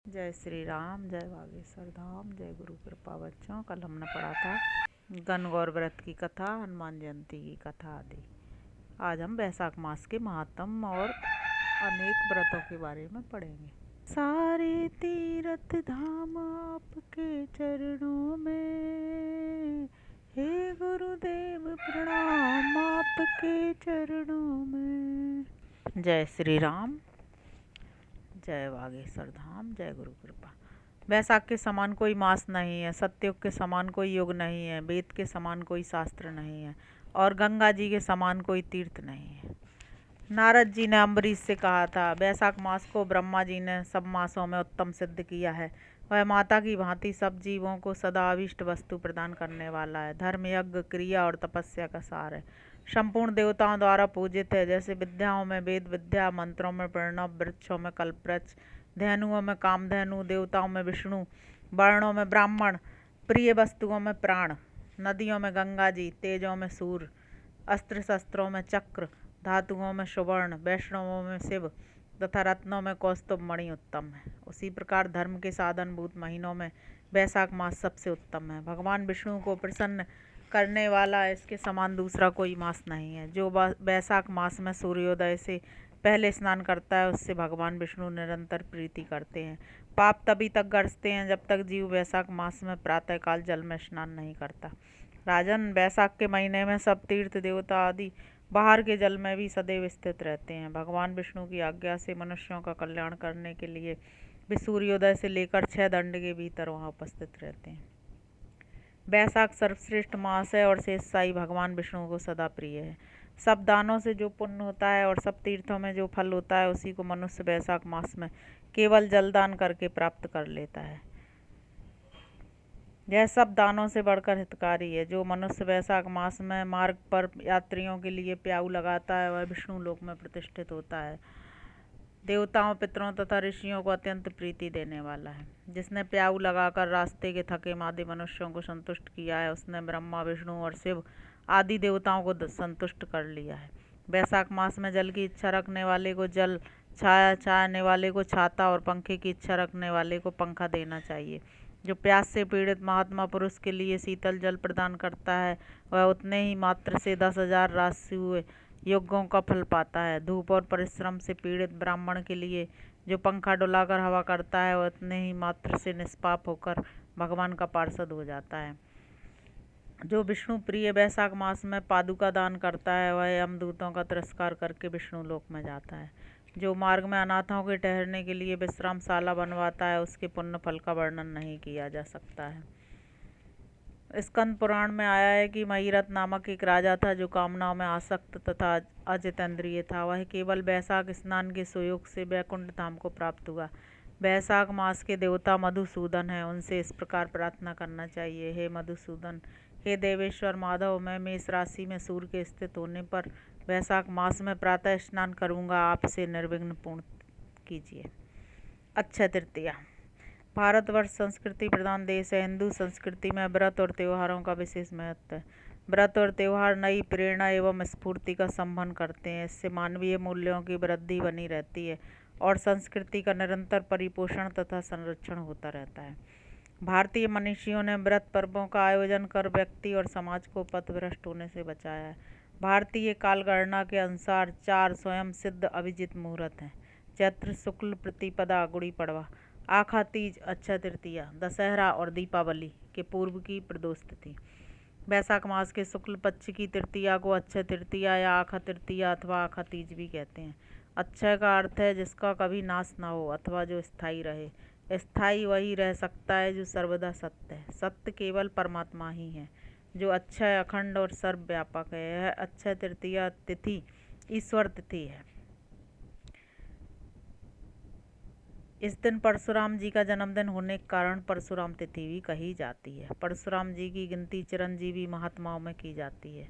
जय श्री राम, जय बागेश्वर धाम, जय गुरु कृपा। बच्चों, कल हमने पढ़ा था गणगौर व्रत की कथा, हनुमान जयंती की कथा आदि। आज हम वैशाख मास के महात्म और अनेक व्रतों के बारे में पढ़ेंगे। सारे तीर्थ धाम आपके चरणों में, हे गुरुदेव प्रणाम आपके चरणों में। जय श्री राम, जय बागेश्वर धाम, जय गुरु कृपा। वैशाख के समान कोई मास नहीं है, सत्ययुग के समान कोई युग नहीं है, वेद के समान कोई शास्त्र नहीं है और गंगा जी के समान कोई तीर्थ नहीं है। नारद जी ने अम्बरीश से कहा था, वैशाख मास को ब्रह्मा जी ने सब मासों में उत्तम सिद्ध किया है। वह माता की भांति सब जीवों को सदा अभिष्ट वस्तु प्रदान करने वाला है। धर्म, यज्ञ, क्रिया और तपस्या का सार है। संपूर्ण देवताओं द्वारा पूजित है। जैसे विद्याओं में वेद विद्या, मंत्रों में प्रणव, वृक्षों में कल्पवृक्ष, धेनुओं में कामधेनु, देवताओं में विष्णु, वर्णों में ब्राह्मण, प्रिय वस्तुओं में प्राण, नदियों में गंगा जी, तेजों में सूर्य, अस्त्र शस्त्रों में चक्र, धातुओं में सुवर्ण, वैष्णवों में शिव तथा रत्नों में कौस्तुभ मणि उत्तम है। उसी प्रकार धर्म के साधनभूत महीनों में वैशाख मास सबसे उत्तम है। भगवान विष्णु को प्रसन्न करने वाला इसके समान दूसरा कोई मास नहीं है। जो वैशाख मास में सूर्योदय से पहले स्नान करता है, उससे भगवान विष्णु निरंतर प्रीति करते हैं। पाप तभी तक गरजते हैं जब तक जीव वैशाख मास में प्रातःकाल जल में स्नान नहीं करता। राजन, वैशाख के महीने में सब तीर्थ देवता आदि बाहर के जल में भी सदैव स्थित रहते हैं। भगवान विष्णु की आज्ञा से मनुष्यों का कल्याण करने के लिए वे सूर्योदय से लेकर 6 दंड के भीतर वहाँ उपस्थित रहते हैं। वैशाख सर्वश्रेष्ठ मास है और शेषशाही भगवान विष्णु को सदा प्रिय है। सब दानों से जो पुण्य होता है और सब तीर्थों में जो फल होता है, उसी को मनुष्य वैशाख मास में केवल जलदान करके प्राप्त कर लेता है। यह सब दानों से बढ़कर हितकारी है। जो मनुष्य वैशाख मास में मार्ग पर यात्रियों के लिए प्याऊ लगाता है, वह विष्णु लोक में प्रतिष्ठित होता है। देवताओं, पितरों तथा ऋषियों को अत्यंत प्रीति देने वाला है। जिसने प्याऊ लगाकर रास्ते के थके मादे मनुष्यों को संतुष्ट किया है, उसने ब्रह्मा, विष्णु और शिव आदि देवताओं को संतुष्ट कर लिया है। वैशाख मास में जल की इच्छा रखने वाले को जल, छाया चाहने वाले को छाता और पंखे की इच्छा रखने वाले को पंखा देना चाहिए। जो प्यास से पीड़ित महात्मा पुरुष के लिए शीतल जल प्रदान करता है, वह उतने ही मात्र से 10,000 राशि हुए यज्ञों का फल पाता है। धूप और परिश्रम से पीड़ित ब्राह्मण के लिए जो पंखा डुलाकर हवा करता है, वह उतने ही मात्र से निष्पाप होकर भगवान का पार्षद हो जाता है। जो विष्णु प्रिय वैशाख मास में पादुका दान करता है, वह यमदूतों का तिरस्कार करके विष्णु लोक में जाता है। जो मार्ग में अनाथों के ठहरने के लिए विश्रामशाला बनवाता है, उसके पुण्य फल का वर्णन नहीं किया जा सकता है। स्कंद पुराण में आया है कि महीरथ नामक एक राजा था, जो कामनाओं में आसक्त तथा अजितेंद्रिय था। वह केवल वैशाख स्नान के सुयोग से वैकुंठ धाम को प्राप्त हुआ। वैशाख मास के देवता मधुसूदन हैं। उनसे इस प्रकार प्रार्थना करना चाहिए, हे मधुसूदन, हे देवेश्वर माधव, मैं मेष राशि में सूर्य के स्थित होने पर वैशाख मास में प्रातः स्नान करूंगा, आपसे निर्विघ्न पूर्ण कीजिए। अक्षय तृतीया। भारतवर्ष संस्कृति प्रधान देश है। हिंदू संस्कृति में व्रत और त्योहारों का विशेष महत्व है। व्रत और त्योहार नई प्रेरणा एवं स्फूर्ति का संबंध करते हैं। इससे मानवीय मूल्यों की वृद्धि बनी रहती है और संस्कृति का निरंतर परिपोषण तथा संरक्षण होता रहता है। भारतीय मनीषियों ने व्रत पर्वों का आयोजन कर व्यक्ति और समाज को पथभ्रष्ट होने से बचाया है। भारतीय कालगणना के अनुसार 4 स्वयं सिद्ध अभिजित मुहूर्त हैं। चैत्र शुक्ल प्रतिपदा गुड़ी पड़वा, आखा तीज, अक्षय तृतीया, दशहरा और दीपावली के पूर्व की प्रदोष तिथि। वैशाख मास के शुक्ल पक्ष की तृतीया को अक्षय तृतीया या आखा तृतीया अथवा आखा तीज भी कहते हैं। अक्षय का अर्थ है जिसका कभी नाश न हो अथवा जो स्थायी रहे। स्थायी वही रह सकता है जो सर्वदा सत्य है। सत्य केवल परमात्मा ही है, जो अक्षय, अखंड और सर्वव्यापक है। यह अक्षय तृतीया तिथि ईश्वर तिथि है। इस दिन परशुराम जी का जन्मदिन होने के कारण परशुराम तिथि भी कही जाती है। परशुराम जी की गिनती चिरंजीवी महात्माओं में की जाती है,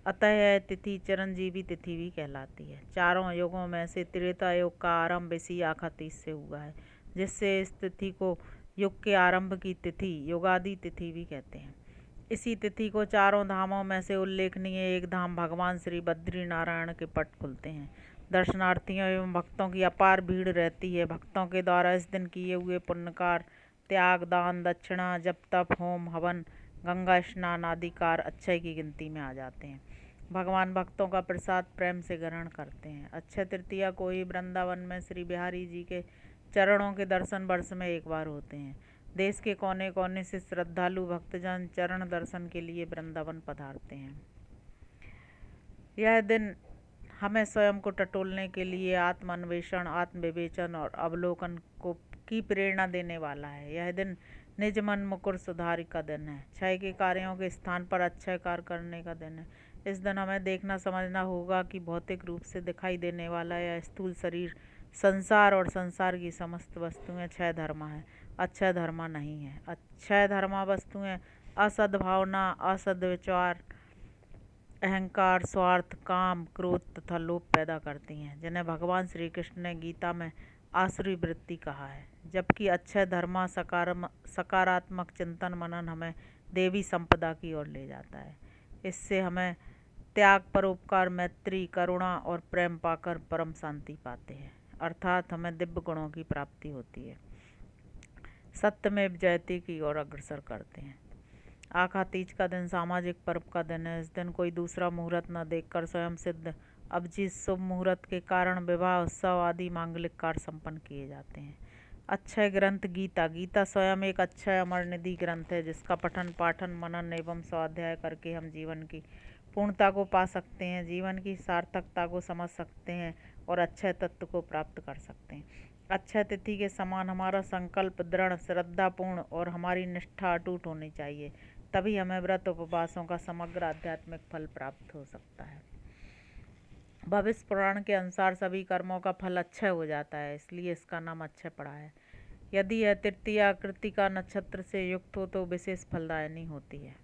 अतः यह तिथि चिरंजीवी तिथि भी कहलाती है। चारों युगों में से त्रेता युग का आरंभ इसी आखा तीज से हुआ है, जिससे इस तिथि को युग के आरंभ की तिथि, युगादि तिथि भी कहते हैं। इसी तिथि को चारों धामों में से उल्लेखनीय एक धाम भगवान श्री बद्री नारायण के पट खुलते हैं। दर्शनार्थियों एवं भक्तों की अपार भीड़ रहती है। भक्तों के द्वारा इस दिन किए हुए पुण्यकार त्याग, दान, दक्षिणा, जप, तप, होम, हवन, गंगा स्नान आदि कार्य अक्षय की गिनती में आ जाते हैं। भगवान भक्तों का प्रसाद प्रेम से ग्रहण करते हैं। अक्षय तृतीया को ही वृंदावन में श्री बिहारी जी के चरणों के दर्शन वर्ष में एक बार होते हैं। देश के कोने कोने से श्रद्धालु भक्तजन चरण दर्शन के लिए वृंदावन पधारते हैं। यह दिन हमें स्वयं को टटोलने के लिए आत्म अन्वेषण, आत्म विवेचन और अवलोकन को की प्रेरणा देने वाला है। यह दिन निज मन मुकुर सुधार का दिन है। क्षय के कार्यों के स्थान पर अक्षय कार्य करने का दिन है। इस दिन हमें देखना समझना होगा कि भौतिक रूप से दिखाई देने वाला यह स्थूल शरीर संसार और संसार की समस्त वस्तुएं क्षय धर्मा है, अक्षय धर्मा नहीं है। अक्षय धर्मा वस्तुएं असद्भावना, असद्विचार, अहंकार, स्वार्थ, काम, क्रोध तथा लोभ पैदा करती हैं, जिन्हें भगवान श्री कृष्ण ने गीता में आसुरी वृत्ति कहा है। जबकि अक्षय धर्मा सकारात्मक चिंतन मनन हमें देवी संपदा की ओर ले जाता है। इससे हमें त्याग, परोपकार, मैत्री, करुणा और प्रेम पाकर परम शांति पाते हैं, अर्थात हमें दिव्य गुणों की प्राप्ति होती है। सत्यमेव जयते की ओर अग्रसर करते हैं। आखा तीज का दिन सामाजिक पर्व का दिन है। इस दिन कोई दूसरा मुहूर्त न देखकर स्वयं सिद्ध अभिजीत शुभ मुहूर्त के कारण विवाह, उत्सव आदि मांगलिक कार्य संपन्न किए जाते हैं। अक्षय ग्रंथ गीता। गीता स्वयं एक अक्षय अमर निधि ग्रंथ है, जिसका पठन, पाठन, मनन एवं स्वाध्याय करके हम जीवन की पूर्णता को पा सकते हैं, जीवन की सार्थकता को समझ सकते हैं और अक्षय तत्व को प्राप्त कर सकते हैं। अक्षय तिथि के समान हमारा संकल्प दृढ़, श्रद्धापूर्ण और हमारी निष्ठा अटूट होनी चाहिए, तभी हमें व्रत उपवासों का समग्र आध्यात्मिक फल प्राप्त हो सकता है। भविष्य पुराण के अनुसार सभी कर्मों का फल अक्षय हो जाता है, इसलिए इसका नाम अक्षय पड़ा है। यदि यह तृतीया कृत्तिका नक्षत्र से युक्त हो तो विशेष फलदायिनी होती है।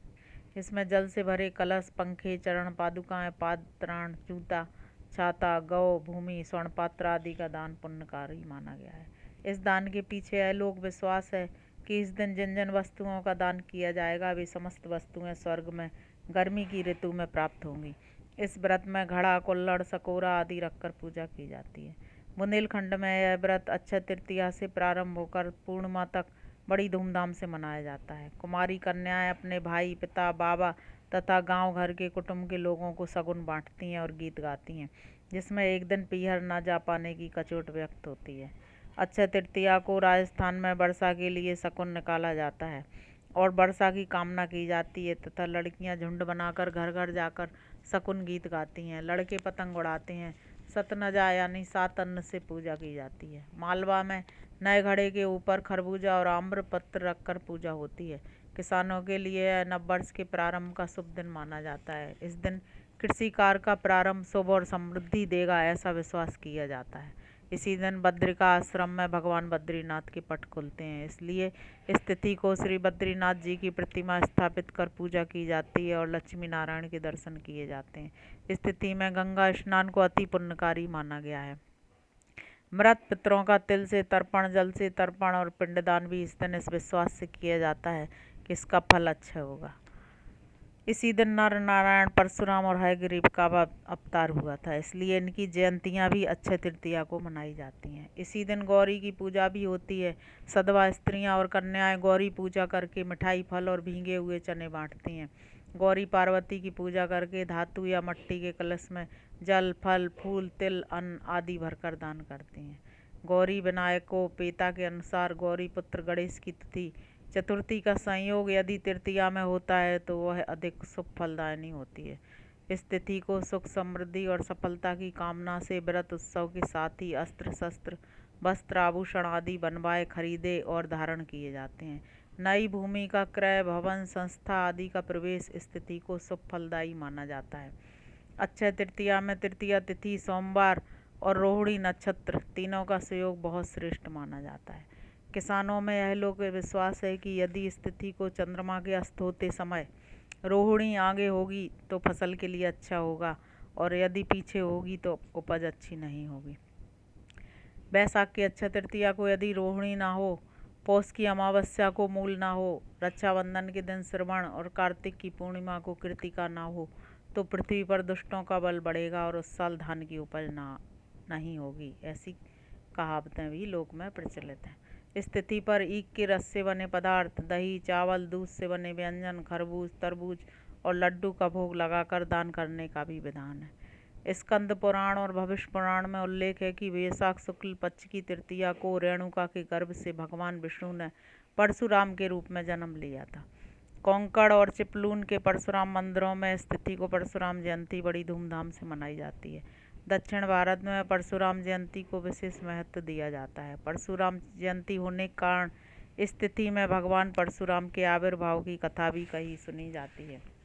इसमें जल से भरे कलश, पंखे, चरण पादुकाएं, पात्राण, जूता, छाता, गौ, भूमि, स्वर्ण पात्र आदि का दान पुण्यकारी माना गया है। इस दान के पीछे यह लोक विश्वास है कि इस दिन जिन जिन वस्तुओं का दान किया जाएगा वे समस्त वस्तुएं स्वर्ग में गर्मी की ऋतु में प्राप्त होंगी। इस व्रत में घड़ा, कुल्हड़, सकोरा आदि रखकर पूजा की जाती है। बुंदेलखंड में यह व्रत अक्षय तृतीया से प्रारंभ होकर पूर्णिमा तक बड़ी धूमधाम से मनाया जाता है। कुमारी कन्याएं अपने भाई, पिता, बाबा तथा गांव घर के कुटुंब के लोगों को शगुन बांटती हैं और गीत गाती हैं, जिसमें एक दिन पीहर न जा पाने की कचोट व्यक्त होती है। अक्षय तृतीया को राजस्थान में वर्षा के लिए शकुन निकाला जाता है और वर्षा की कामना की जाती है तथा लड़कियां झुंड बनाकर घर घर जाकर शकुन गीत गाती हैं। लड़के पतंग उड़ाते हैं। सतनजा यानी 7 अन्न से पूजा की जाती है। मालवा में नए घड़े के ऊपर खरबूजा और आम्र पत्र रखकर पूजा होती है। किसानों के लिए नववर्ष के प्रारंभ का शुभ दिन माना जाता है। इस दिन कृषि कार्य का प्रारंभ शुभ और समृद्धि देगा, ऐसा विश्वास किया जाता है। इसी दिन बद्रिका आश्रम में भगवान बद्रीनाथ के पट खुलते हैं, इसलिए इस तिथि को श्री बद्रीनाथ जी की प्रतिमा स्थापित कर पूजा की जाती है और लक्ष्मी नारायण के दर्शन किए जाते हैं। इस तिथि में गंगा स्नान को अति पुण्यकारी माना गया है। मृत पितरों का तिल से तर्पण, जल से तर्पण और पिंडदान भी इस दिन इस विश्वास से किया जाता है कि इसका फल अच्छा होगा। इसी दिन नर नारायण, परशुराम और हयग्रीव का अवतार हुआ था, इसलिए इनकी जयंतियां भी अक्षय तृतीया को मनाई जाती हैं। इसी दिन गौरी की पूजा भी होती है। सधवा स्त्रियां और कन्याएं गौरी पूजा करके मिठाई, फल और भीगे हुए चने बांटती हैं। गौरी पार्वती की पूजा करके धातु या मिट्टी के कलश में जल, फल, फूल, तिल, अन्न आदि भरकर दान करती हैं। गौरी विनायकोपेता के अनुसार गौरी पुत्र गणेश की तिथि चतुर्थी का संयोग यदि तृतीया में होता है तो वह अधिक शुभ फलदायिनी होती है। इस तिथि को सुख, समृद्धि और सफलता की कामना से व्रत उत्सव के साथ ही अस्त्र शस्त्र, वस्त्र, आभूषण आदि बनवाए, खरीदे और धारण किए जाते हैं। नई भूमि का क्रय, भवन, संस्था आदि का प्रवेश इस तिथि को शुभ फलदायी माना जाता है। अक्षय तृतीया में तृतीया तिथि, सोमवार और रोहिणी नक्षत्र तीनों का संयोग बहुत श्रेष्ठ माना जाता है। किसानों में यह लोक विश्वास है कि यदि इस तिथि को चंद्रमा के अस्त होते समय रोहिणी आगे होगी तो फसल के लिए अच्छा होगा और यदि पीछे होगी तो उपज अच्छी नहीं होगी। बैसाख की अक्षय तृतीया को यदि रोहिणी ना हो, पौष की अमावस्या को मूल ना हो, रक्षाबंधन के दिन श्रवण और कार्तिक की पूर्णिमा को कृतिका ना हो तो पृथ्वी पर दुष्टों का बल बढ़ेगा और उस साल धान की उपज ना नहीं होगी। ऐसी कहावतें भी लोक में प्रचलित हैं। इस तिथि पर ईख के रस से बने पदार्थ, दही, चावल, दूध से बने व्यंजन, खरबूज, तरबूज और लड्डू का भोग लगाकर दान करने का भी विधान है। स्कंद पुराण और भविष्य पुराण में उल्लेख है कि वैशाख शुक्ल पक्ष की तृतीया को रेणुका के गर्भ से भगवान विष्णु ने परशुराम के रूप में जन्म लिया था। कोंकण और चिपलून के परशुराम मंदिरों में इस तिथि को परशुराम जयंती बड़ी धूमधाम से मनाई जाती है। दक्षिण भारत में परशुराम जयंती को विशेष महत्व दिया जाता है। परशुराम जयंती होने के कारण इस तिथि में भगवान परशुराम के आविर्भाव की कथा भी कही सुनी जाती है।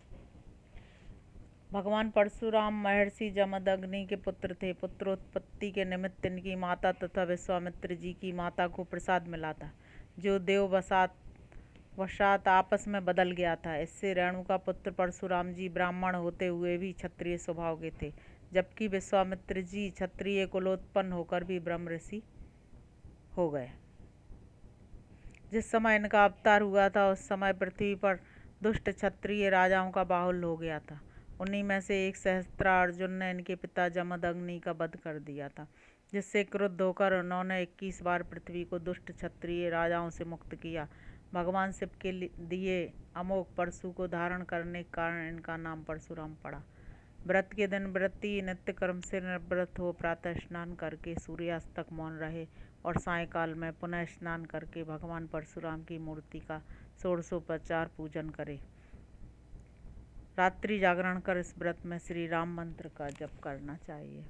भगवान परशुराम महर्षि जमदग्नि के पुत्र थे। पुत्रोत्पत्ति के निमित्त इनकी माता तथा विश्वामित्र जी की माता को प्रसाद मिला था, जो देववशात आपस में बदल गया था। इससे रेणुका पुत्र परशुराम जी ब्राह्मण होते हुए भी क्षत्रिय स्वभाव के थे, जबकि विश्वामित्र जी क्षत्रिय कुलोत्पन्न होकर भी ब्रह्म ऋषि हो गए। जिस समय इनका अवतार हुआ था उस समय पृथ्वी पर दुष्ट क्षत्रिय राजाओं का बाहुल्य हो गया था। उन्हीं में से एक सहस्त्रार्जुन ने इनके पिता जमदग्नि का वध कर दिया था, जिससे क्रुद्ध होकर उन्होंने 21 बार पृथ्वी को दुष्ट क्षत्रिय राजाओं से मुक्त किया। भगवान शिव के दिए अमोघ परशु को धारण करने के कारण इनका नाम परशुराम पड़ा। व्रत के दिन व्रती नित्य कर्म से निवृत्त हो प्रातः स्नान करके सूर्यास्त तक मौन रहे और सायंकाल में पुनः स्नान करके भगवान परशुराम की मूर्ति का षोडशोपचार पूजन करे। रात्रि जागरण कर इस व्रत में श्री राम मंत्र का जप करना चाहिए।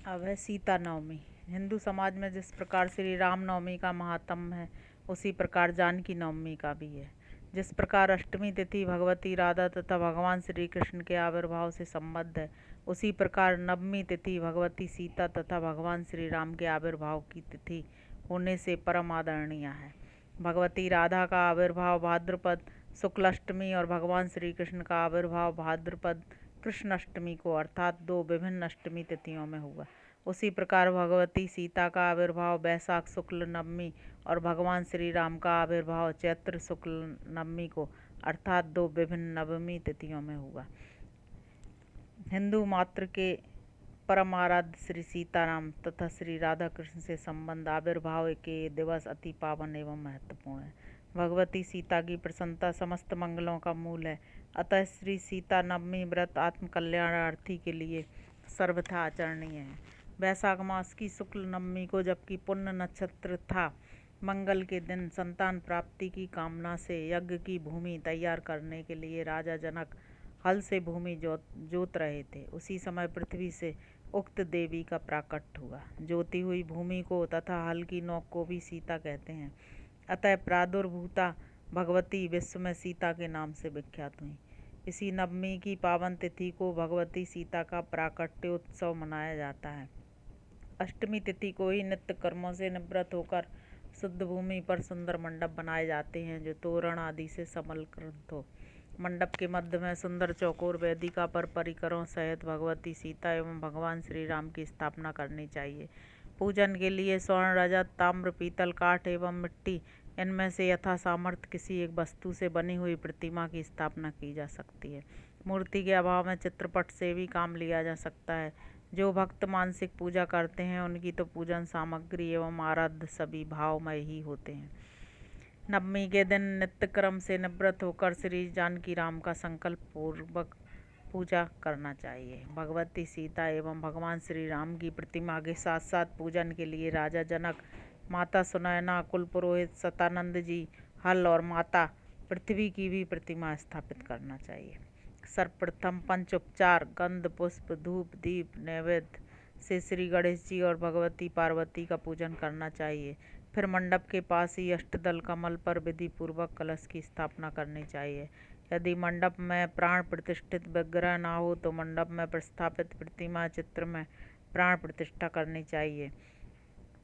अब है सीता नवमी। हिंदू समाज में जिस प्रकार श्री राम नवमी का महात्म्य है, उसी प्रकार जानकी नवमी का भी है। जिस प्रकार अष्टमी तिथि भगवती राधा तथा भगवान श्री कृष्ण के आविर्भाव से संबद्ध है, उसी प्रकार नवमी तिथि भगवती सीता तथा भगवान श्री राम के आविर्भाव की तिथि होने से परम आदरणीय है। भगवती राधा का आविर्भाव भाद्रपद शुक्ल अष्टमी और भगवान श्री कृष्ण का आविर्भाव भाद्रपद कृष्ण अष्टमी को अर्थात 2 विभिन्न अष्टमी तिथियों में हुआ। उसी प्रकार भगवती सीता का आविर्भाव वैशाख शुक्ल नवमी और भगवान श्री राम का आविर्भाव चैत्र शुक्ल नवमी को अर्थात 2 विभिन्न नवमी तिथियों में हुआ। हिंदू मात्र के परम आराध्य श्री सीताराम तथा श्री राधा कृष्ण से संबंध आविर्भाव के दिवस अति पावन एवं महत्वपूर्ण है। भगवती सीता की प्रसन्नता समस्त मंगलों का मूल है। अतः श्री सीता नवमी व्रत आत्म कल्याणार्थी के लिए सर्वथा आचरणीय है। वैशाख मास की शुक्ल नवमी को, जबकि पुण्य नक्षत्र था, मंगल के दिन संतान प्राप्ति की कामना से यज्ञ की भूमि तैयार करने के लिए राजा जनक हल से भूमि जोत रहे थे। उसी समय पृथ्वी से उक्त देवी का प्राकट्य हुआ। जोती हुई भूमि को तथा हल की नोक को भी सीता कहते हैं। अतः प्रादुर्भूता भगवती विश्व में सीता के नाम से विख्यात हुई। इसी नवमी की पावन तिथि को भगवती सीता का प्राकट्योत्सव मनाया जाता है। अष्टमी तिथि को ही नित्य कर्मों से निवृत्त होकर शुद्ध भूमि पर सुंदर मंडप बनाए जाते हैं, जो तोरण आदि से समलकृत हो। मंडप के मध्य में सुंदर चौकोर वेदिका पर परिकरों सहित भगवती सीता एवं भगवान श्री राम की स्थापना करनी चाहिए। पूजन के लिए स्वर्ण, रजत, ताम्र, पीतल, काठ एवं मिट्टी, इनमें से यथा सामर्थ्य किसी एक वस्तु से बनी हुई प्रतिमा की स्थापना की जा सकती है। मूर्ति के अभाव में चित्रपट से भी काम लिया जा सकता है। जो भक्त मानसिक पूजा करते हैं उनकी तो पूजन सामग्री एवं आराध्य सभी भावमय ही होते हैं। नवमी के दिन नित्य क्रम से निवृत्त होकर श्री जानकी राम का संकल्प पूर्वक पूजा करना चाहिए। भगवती सीता एवं भगवान श्री राम की प्रतिमा के साथ साथ पूजन के लिए राजा जनक, माता सुनैना, कुल पुरोहित सतानंद जी, हल और माता पृथ्वी की भी प्रतिमा स्थापित करना चाहिए। सर्वप्रथम पंचोपचार गंध, पुष्प, धूप, दीप, नैवेद्य से श्री गणेश जी और भगवती पार्वती का पूजन करना चाहिए। फिर मंडप के पास ही अष्टदल कमल पर विधि पूर्वक कलश की स्थापना करनी चाहिए। यदि मंडप में प्राण प्रतिष्ठित विग्रह ना हो तो मंडप में प्रस्थापित प्रतिमा चित्र में प्राण प्रतिष्ठा करनी चाहिए।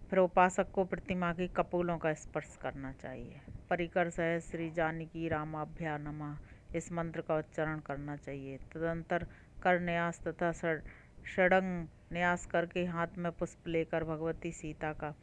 फिर उपासक को प्रतिमा के कपोलों का स्पर्श करना चाहिए। परिकर सहित श्री जानकी रामाभ्यां नमः इस मंत्र का उच्चारण करना चाहिए। तदंतर कर न्यास तथा षडंग न्यास करके हाथ में पुष्प लेकर भगवती सीता का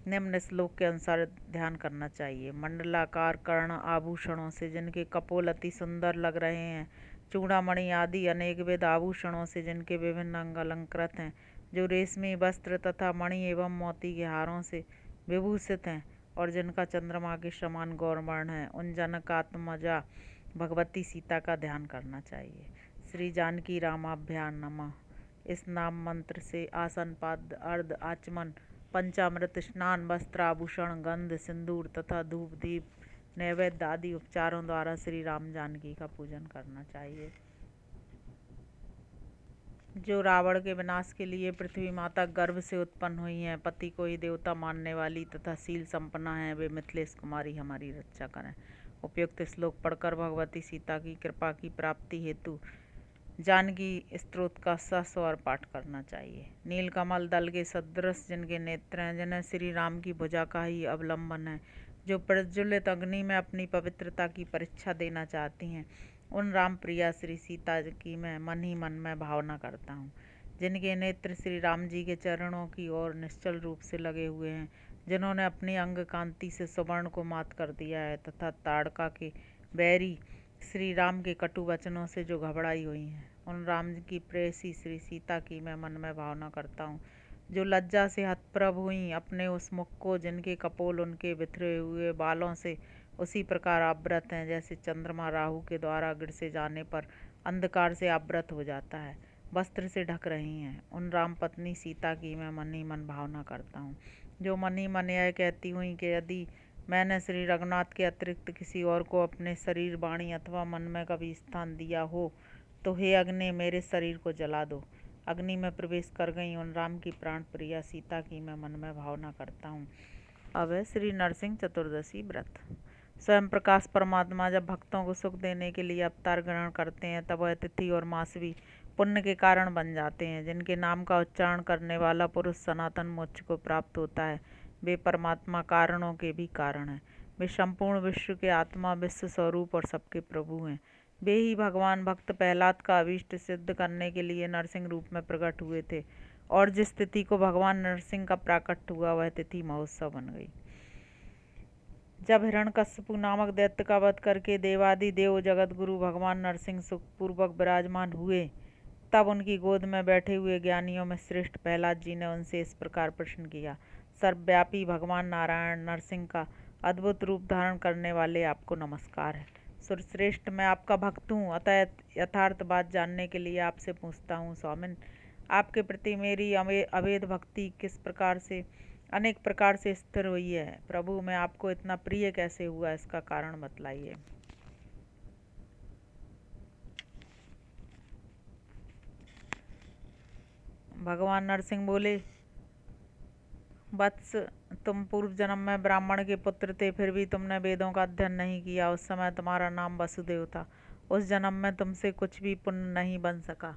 निम्न श्लोक के अनुसार ध्यान करना चाहिए। मंडलाकार कर्ण आभूषणों से जिनके कपोल अति सुंदर लग रहे हैं, चूड़ामणि आदि अनेकविध आभूषणों से जिनके विभिन्न अंग अलंकृत हैं, जो रेशमी वस्त्र तथा मणि एवं मोती के हारों से विभूषित हैं और जिनका चंद्रमा के समान गौरवर्ण है, उन जनकात्मजा भगवती सीता का ध्यान करना चाहिए। श्री जानकी रामाभ्याम नमः। इस नाम मंत्र से आसन, पाद, अर्ध आचमन, पंचामृत स्नान, वस्त्र आभूषण, गंध, सिंदूर तथा धूप दीप नैवेद्य आदि उपचारों द्वारा श्री राम जानकी का पूजन करना चाहिए। जो रावण के विनाश के लिए पृथ्वी माता गर्भ से उत्पन्न हुई हैं, पति को ही देवता मानने वाली तथा शील संपन्ना है, वे मिथिलेश कुमारी हमारी रक्षा करें। उपयुक्त श्लोक पढ़कर भगवती सीता की कृपा की प्राप्ति हेतु जानकी स्तोत्र का सस्वर पाठ करना चाहिए। नीलकमल दल के सदृश जिनके नेत्र हैं, जिन्हें श्री राम की भुजा का ही अवलंबन है, जो प्रज्वलित अग्नि में अपनी पवित्रता की परीक्षा देना चाहती हैं, उन राम प्रिया श्री सीता की मैं मन ही मन में भावना करता हूँ। जिनके नेत्र श्री राम जी के चरणों की ओर निश्चल रूप से लगे हुए हैं, जिन्होंने अपनी अंग कांति से सुवर्ण को मात कर दिया है तथा ताड़का के बैरी श्री राम के कटु वचनों से जो घबराई हुई हैं, उन राम की प्रेयसी श्री सीता की मैं मन में भावना करता हूँ। जो लज्जा से हतप्रभ हुई अपने उस मुख को, जिनके कपोल उनके बिखरे हुए बालों से उसी प्रकार आवृत हैं जैसे चंद्रमा राहु के द्वारा गिर से जाने पर अंधकार से आवृत हो जाता है, वस्त्र से ढक रही हैं, उन राम पत्नी सीता की मैं मन ही मन भावना करता हूँ। जो मन ही मन यह कहती हुई कि यदि मैंने श्री रघुनाथ के अतिरिक्त किसी और को अपने शरीर, वाणी अथवा मन में कभी स्थान दिया हो तो हे अग्नि मेरे शरीर को जला दो। अग्नि में प्रवेश कर गई उन राम की प्राण प्रिया सीता की मैं मन में भावना करता हूँ। अब है श्री नरसिंह चतुर्दशी व्रत। स्वयं प्रकाश परमात्मा जब भक्तों को सुख देने के लिए अवतार ग्रहण करते हैं, तब वह तिथि और मास भी पुण्य के कारण बन जाते हैं। जिनके नाम का उच्चारण करने वाला पुरुष सनातन मोक्ष को प्राप्त होता है, वे परमात्मा कारणों के भी कारण हैं। वे संपूर्ण विश्व के आत्मा, विश्व स्वरूप और सबके प्रभु हैं। वे ही भगवान भक्त प्रहलाद का अभीष्ट सिद्ध करने के लिए नरसिंह रूप में प्रकट हुए थे, और जिस तिथि को भगवान नरसिंह का प्राकट्य हुआ वह तिथि महोत्सव बन गई। जब हिरण्यकश्यपु नामक दैत्य का वध करके देवादिदेव जगत गुरु भगवान नरसिंह सुखपूर्वक विराजमान हुए, तब उनकी गोद में बैठे हुए ज्ञानियों में श्रेष्ठ प्रहलाद जी ने उनसे इस प्रकार प्रश्न किया। सर्वव्यापी भगवान नारायण नरसिंह का अद्भुत रूप धारण करने वाले आपको नमस्कार है। सुरश्रेष्ठ, मैं आपका भक्त हूँ, अतः यथार्थ बात जानने के लिए आपसे पूछता हूँ। स्वामिन, आपके प्रति मेरी अभेद भक्ति किस प्रकार से अनेक प्रकार से स्थिर हुई है। प्रभु, मैं आपको इतना प्रिय कैसे हुआ, इसका कारण बतलाइए। भगवान नरसिंह बोले, वत्स, तुम पूर्व जन्म में ब्राह्मण के पुत्र थे, फिर भी तुमने वेदों का अध्ययन नहीं किया। उस समय तुम्हारा नाम वसुदेव था। उस जन्म में तुमसे कुछ भी पुण्य नहीं बन सका।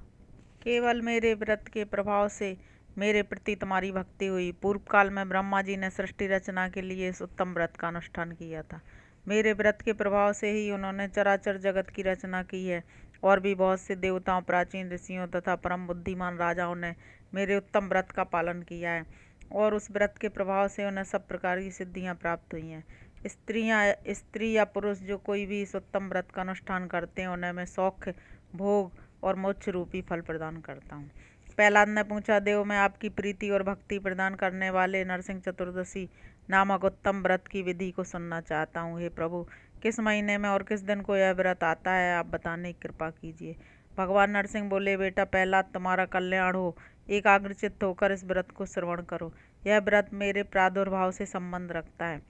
केवल मेरे व्रत के प्रभाव से मेरे प्रति तुम्हारी भक्ति हुई। पूर्व काल में ब्रह्मा जी ने सृष्टि रचना के लिए इस उत्तम व्रत का अनुष्ठान किया था। मेरे व्रत के प्रभाव से ही उन्होंने चराचर जगत की रचना की है, और भी बहुत से देवताओं, प्राचीन ऋषियों तथा परम बुद्धिमान राजाओं ने मेरे उत्तम व्रत का पालन किया है, और उस व्रत के प्रभाव से उन्हें सब प्रकार की सिद्धियां प्राप्त हुई हैं। स्त्री या पुरुष जो कोई भी इस उत्तम व्रत का अनुष्ठान करते हैं, उन्हें मैं सौख्य, भोग और मोक्ष रूपी फल प्रदान करता हूँ। प्रहलाद ने पूछा, देव, मैं आपकी प्रीति और भक्ति प्रदान करने वाले नरसिंह चतुर्दशी नामक उत्तम व्रत की विधि को सुनना चाहता हूँ। हे प्रभु, किस महीने में और किस दिन को यह व्रत आता है, आप बताने की कृपा कीजिए। भगवान नरसिंह बोले, बेटा प्रहलाद, तुम्हारा कल्याण हो, एकाग्रचित्त होकर इस व्रत को श्रवण करो। यह व्रत मेरे प्रादुर्भाव से संबंध रखता है,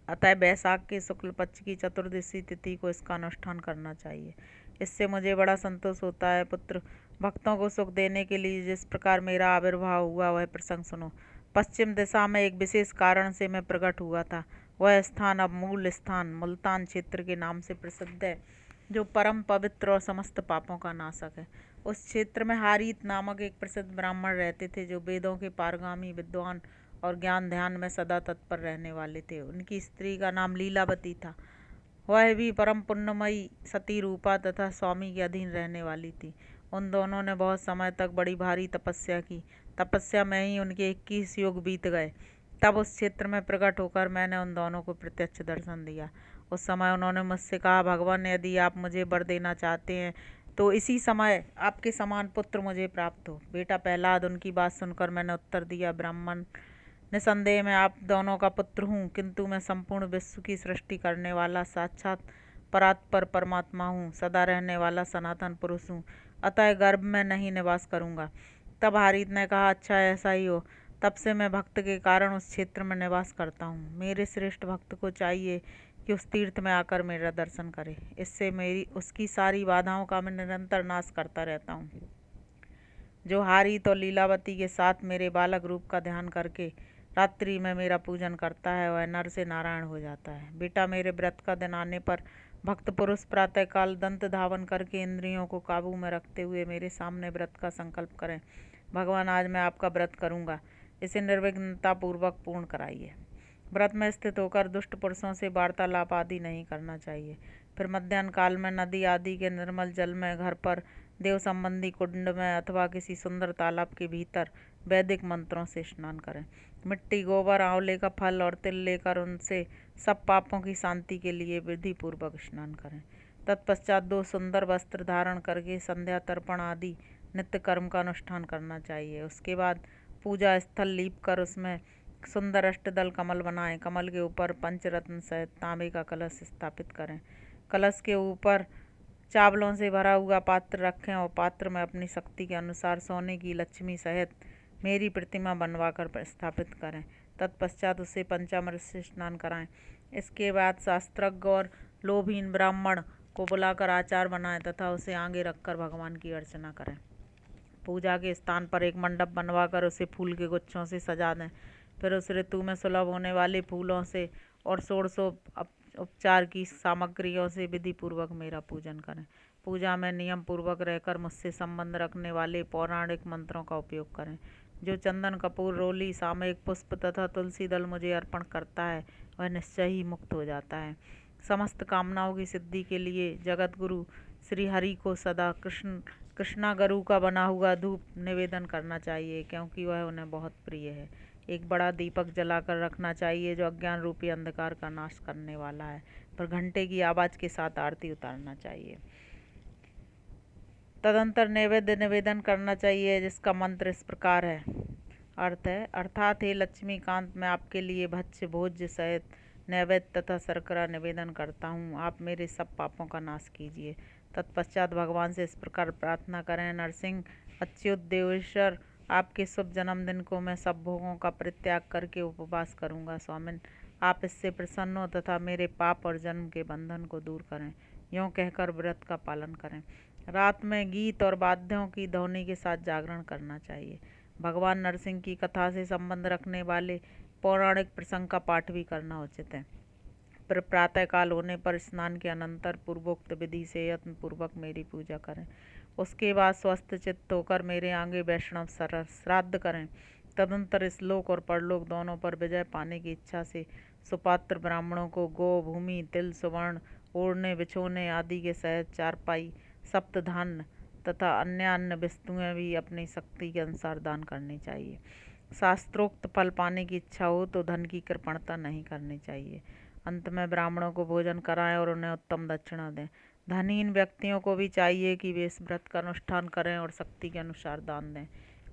अतः बैसाख के शुक्ल पक्ष की चतुर्दशी तिथि को इसका अनुष्ठान करना चाहिए। इससे मुझे बड़ा संतोष होता है। पुत्र, भक्तों को सुख देने के लिए जिस प्रकार मेरा आविर्भाव हुआ वह प्रसंग सुनो। पश्चिम दिशा में एक विशेष कारण से मैं प्रकट हुआ था। वह स्थान अब मूल स्थान मुल्तान क्षेत्र के नाम से प्रसिद्ध है, जो परम पवित्र और समस्त पापों का नाशक है। उस क्षेत्र में हारीत नामक एक प्रसिद्ध ब्राह्मण रहते थे, जो वेदों के पारगामी विद्वान और ज्ञान ध्यान में सदा तत्पर रहने वाले थे। उनकी स्त्री का नाम लीलावती था। वह भी परम पुण्यमयी, सती रूपा तथा स्वामी के अधीन रहने वाली थी। उन दोनों ने बहुत समय तक बड़ी भारी तपस्या की। तपस्या में ही उनके 21 युग बीत गए। तब उस क्षेत्र में प्रकट होकर मैंने उन दोनों को प्रत्यक्ष दर्शन दिया। उस समय उन्होंने मुझसे कहा, भगवान, यदि आप मुझे वर देना चाहते हैं तो इसी समय आपके समान पुत्र मुझे प्राप्त हो। बेटा प्रहलाद, उनकी बात सुनकर मैंने उत्तर दिया, ब्राह्मण, निसंदेह मैं आप दोनों का पुत्र हूँ, किंतु मैं संपूर्ण विश्व की सृष्टि करने वाला साक्षात परात्पर परमात्मा हूँ, सदा रहने वाला सनातन पुरुष हूँ, अतः गर्भ में नहीं निवास करूँगा। तब हारीत ने कहा, अच्छा ऐसा ही हो। तब से मैं भक्त के कारण उस क्षेत्र में निवास करता हूँ। मेरे श्रेष्ठ भक्त को चाहिए कि उस तीर्थ में आकर मेरा दर्शन करे, इससे मेरी उसकी सारी बाधाओं का मैं निरंतर नाश करता रहता हूँ। जो हारीत और लीलावती के साथ मेरे बालक रूप का ध्यान करके रात्रि में मेरा पूजन करता है, वह नर से नारायण हो जाता है। बेटा, मेरे व्रत का दिन आने पर भक्त पुरुष प्रातःकाल दंत धावन करके इंद्रियों को काबू में रखते हुए मेरे सामने व्रत का संकल्प करें, भगवान आज मैं आपका व्रत करूँगा, इसे निर्विघ्नता पूर्वक पूर्ण कराइए। व्रत में स्थित होकर दुष्ट पुरुषों से वार्तालाप आदि नहीं करना चाहिए। फिर मध्याह्न काल में नदी आदि के निर्मल जल में, घर पर देव संबंधी कुंड में अथवा किसी सुंदर तालाब के भीतर वैदिक मंत्रों से स्नान करें। मिट्टी, गोबर, आंवले का फल और तिल लेकर उनसे सब पापों की शांति के लिए विधि पूर्वक स्नान करें। तत्पश्चात 2 सुंदर वस्त्र धारण करके संध्या तर्पण आदि नित्य कर्म का अनुष्ठान करना चाहिए। उसके बाद पूजा स्थल लीप कर उसमें सुंदर अष्टदल कमल बनाएं। कमल के ऊपर पंचरत्न सहित तांबे का कलश स्थापित करें। कलश के ऊपर चावलों से भरा हुआ पात्र रखें और पात्र में अपनी शक्ति के अनुसार सोने की लक्ष्मी सहित मेरी प्रतिमा बनवाकर स्थापित करें। तत्पश्चात उसे पंचामृत से स्नान कराएं। इसके बाद शास्त्रज्ञ और लोभहीन ब्राह्मण को बुलाकर आचार बनाएं तथा उसे आगे रखकर भगवान की अर्चना करें। पूजा के स्थान पर एक मंडप बनवाकर उसे फूल के गुच्छों से सजा दें। फिर उस ऋतु में सुलभ होने वाले फूलों से और उपचार की सामग्रियों से विधि पूर्वक मेरा पूजन करें। पूजा में नियम पूर्वक रहकर मुझसे संबंध रखने वाले पौराणिक मंत्रों का उपयोग करें। जो चंदन, कपूर, रोली, सामयिक पुष्प तथा तुलसी दल मुझे अर्पण करता है, वह निश्चय ही मुक्त हो जाता है। समस्त कामनाओं की सिद्धि के लिए जगत गुरु श्री हरि को सदा कृष्णा गरु का बना हुआ धूप निवेदन करना चाहिए, क्योंकि वह उन्हें बहुत प्रिय है। एक बड़ा दीपक जलाकर रखना चाहिए जो अज्ञान रूपी अंधकार का नाश करने वाला है। पर घंटे की आवाज के साथ आरती उतारना चाहिए। तदंतर नैवेद्य निवेदन करना चाहिए, जिसका मंत्र इस प्रकार है। अर्थ है, अर्थात हे लक्ष्मीकांत, मैं आपके लिए भक्ष्य भोज्य सहित नैवेद्य तथा शर्करा निवेदन करता हूँ। आप मेरे सब पापों का नाश कीजिए। तत्पश्चात भगवान से इस प्रकार प्रार्थना करें, नरसिंह अच्युत देवेश्वर, आपके शुभ जन्मदिन को मैं सब भोगों का परित्याग करके उपवास करूँगा। स्वामिन, आप इससे प्रसन्न हो तथा मेरे पाप और जन्म के बंधन को दूर करें। यूँ कहकर व्रत का पालन करें। रात में गीत और वाद्यों की ध्वनि के साथ जागरण करना चाहिए। भगवान नरसिंह की कथा से संबंध रखने वाले पौराणिक प्रसंग का पाठ भी करना उचित है। फिर प्रातःकाल होने पर स्नान के अनंतर पूर्वोक्त विधि से यत्न पूर्वक मेरी पूजा करें। उसके बाद स्वस्थ चित्त होकर मेरे आगे वैष्णव श्राद्ध करें। तदंतर श्लोक और परलोक दोनों पर विजय पाने की इच्छा से सुपात्र ब्राह्मणों को गौ, भूमि, तिल, सुवर्ण, ओढ़ने बिछोने आदि के सहित चारपाई, सप्तधान्य तथा अन्य वस्तुएं भी अपनी शक्ति के अनुसार दान करनी चाहिए। शास्त्रोक्त फल पाने की इच्छा हो तो धन की कृपणता नहीं करनी चाहिए। अंत में ब्राह्मणों को भोजन कराएं और उन्हें उत्तम दक्षिणा दें। धनीन व्यक्तियों को भी चाहिए कि वे इस व्रत का अनुष्ठान करें और शक्ति के अनुसार दान दें।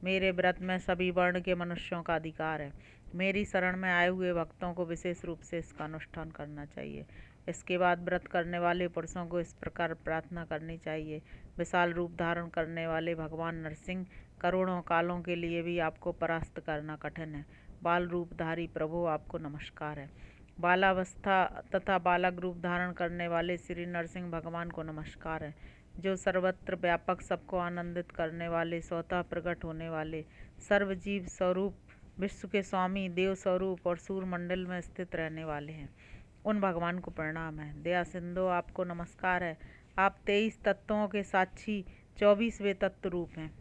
मेरे व्रत में सभी वर्ण के मनुष्यों का अधिकार है। मेरी शरण में आए हुए भक्तों को विशेष रूप से इसका अनुष्ठान करना चाहिए। इसके बाद व्रत करने वाले पुरुषों को इस प्रकार प्रार्थना करनी चाहिए, विशाल रूप धारण करने वाले भगवान नरसिंह, करोड़ों कालों के लिए भी आपको परास्त करना कठिन है। बाल रूपधारी प्रभु, आपको नमस्कार है। बालावस्था तथा बालक रूप धारण करने वाले श्री नरसिंह भगवान को नमस्कार है। जो सर्वत्र व्यापक, सबको आनंदित करने वाले, स्वतः प्रकट होने वाले, सर्वजीव स्वरूप, विश्व के स्वामी, देव स्वरूप और सूर्यमंडल में स्थित रहने वाले हैं, उन भगवान को प्रणाम है। दया सिंधु, आपको नमस्कार है। आप 23 तत्वों के साक्षी 24वें तत्व रूप हैं।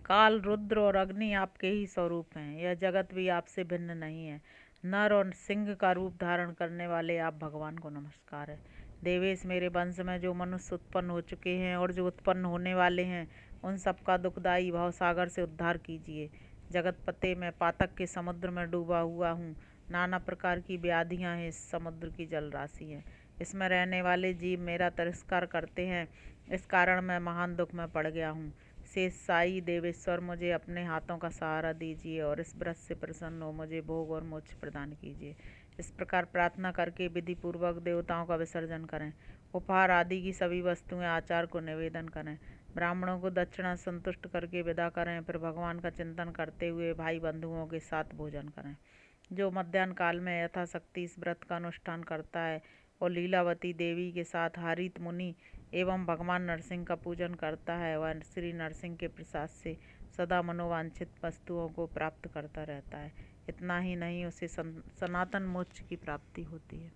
काल, रुद्र और अग्नि आपके ही स्वरूप हैं। यह जगत भी आपसे भिन्न नहीं है। नर और सिंह का रूप धारण करने वाले आप भगवान को नमस्कार है। देवेश, मेरे वंश में जो मनुष्य उत्पन्न हो चुके हैं और जो उत्पन्न होने वाले हैं, उन सबका दुखदायी भवसागर से उद्धार कीजिए। जगतपते, मैं पातक के समुद्र में डूबा हुआ हूँ। नाना प्रकार की व्याधियाँ हैं, इस समुद्र की जल राशि है। इसमें रहने वाले जीव मेरा तिरस्कार करते हैं, इस कारण मैं महान दुख में पड़ गया हूँ। शेष साई देवेश्वर, मुझे अपने हाथों का सहारा दीजिए और इस व्रत से प्रसन्न हो मुझे भोग और मोक्ष प्रदान कीजिए। इस प्रकार प्रार्थना करके विधि पूर्वक देवताओं का विसर्जन करें। उपहार आदि की सभी वस्तुएं आचार्य को निवेदन करें। ब्राह्मणों को दक्षिणा संतुष्ट करके विदा करें। फिर भगवान का चिंतन करते हुए भाई बंधुओं के साथ भोजन करें। जो मध्याह्न काल में यथाशक्ति इस व्रत का अनुष्ठान करता है और लीलावती देवी के साथ हरित मुनि एवं भगवान नरसिंह का पूजन करता है, वह श्री नरसिंह के प्रसाद से सदा मनोवांछित वस्तुओं को प्राप्त करता रहता है। इतना ही नहीं, उसे सनातन मोक्ष की प्राप्ति होती है।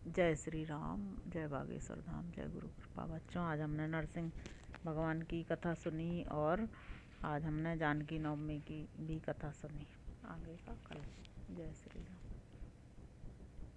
जय श्री राम, जय बागेश्वर धाम, जय गुरु कृपा। बच्चों, आज हमने नरसिंह भगवान की कथा सुनी और आज हमने जानकी नवमी की भी कथा सुनी। आगे का कल। जय श्री राम।